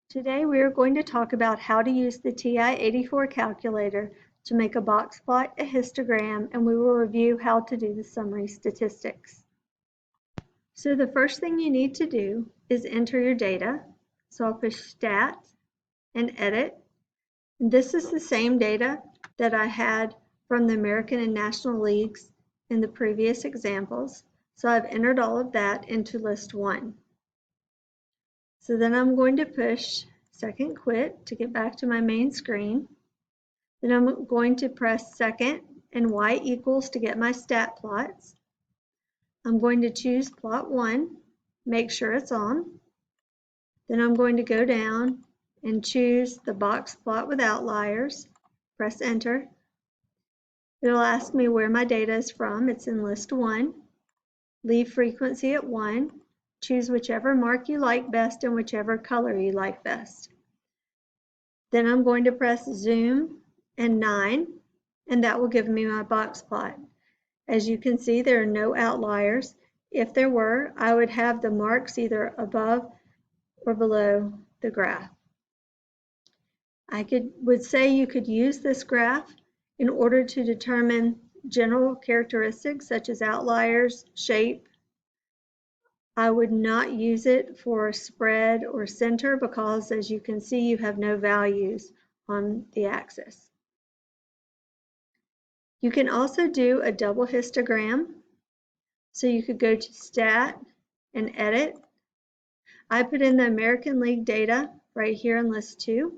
Today we are going to talk about how to use the TI-84 calculator to make a box plot, a histogram, and we will review how to do the summary statistics. So the first thing you need to do is enter your data. So I'll push Stat and Edit. And this is the same data that I had from the American and National Leagues in the previous examples. So I've entered all of that into List 1. So then I'm going to push second quit to get back to my main screen. Then I'm going to press second and Y equals to get my stat plots. I'm going to choose plot 1, make sure it's on. Then I'm going to go down and choose the box plot with outliers, press enter. It'll ask me where my data is from. It's in list 1. Leave frequency at 1. Choose whichever mark you like best and whichever color you like best. Then I'm going to press zoom and 9, and that will give me my box plot. As you can see, there are no outliers. If there were, I would have the marks either above or below the graph. I would say you could use this graph in order to determine general characteristics such as outliers, shape. I would not use it for spread or center because, as you can see, you have no values on the axis. You can also do a double histogram. So you could go to Stat and Edit. I put in the American League data right here in List 2,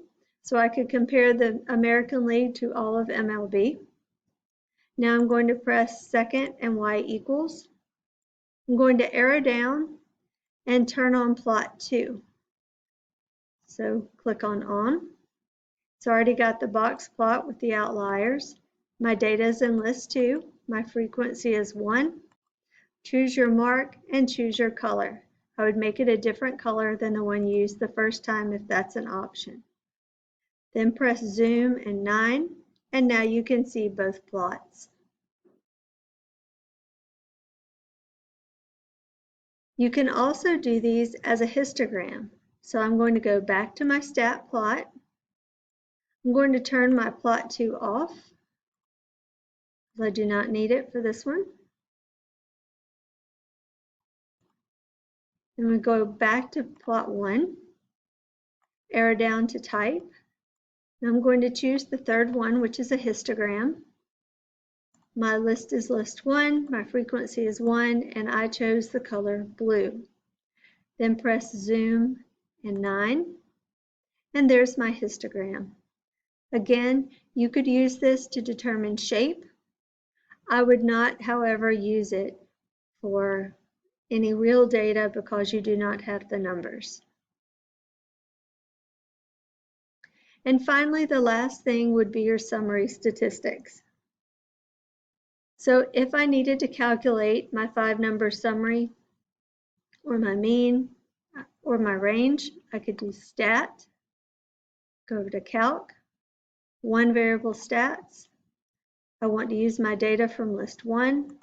so I could compare the American League to all of MLB. Now I'm going to press second and Y equals. I'm going to arrow down and turn on plot 2. So click on. It's already got the box plot with the outliers. My data is in list 2. My frequency is 1. Choose your mark and choose your color. I would make it a different color than the one used the first time if that's an option. Then press zoom and 9, and now you can see both plots. You can also do these as a histogram. So I'm going to go back to my stat plot. I'm going to turn my plot 2 off. I do not need it for this one. And we go back to plot 1, arrow down to type. And I'm going to choose the third one, which is a histogram. My list is list 1, my frequency is 1, and I chose the color blue. Then press zoom and 9, and there's my histogram. Again, you could use this to determine shape. I would not, however, use it for any real data because you do not have the numbers. And finally, the last thing would be your summary statistics. So if I needed to calculate my 5-number summary or my mean or my range, I could do stat, go over to calc, 1 variable stats. I want to use my data from list 1.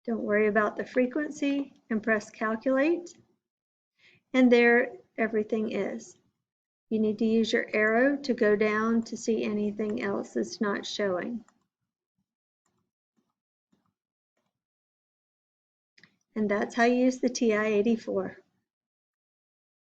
Don't worry about the frequency and press calculate. And there everything is. You need to use your arrow to go down to see anything else that's not showing. And that's how you use the TI-84.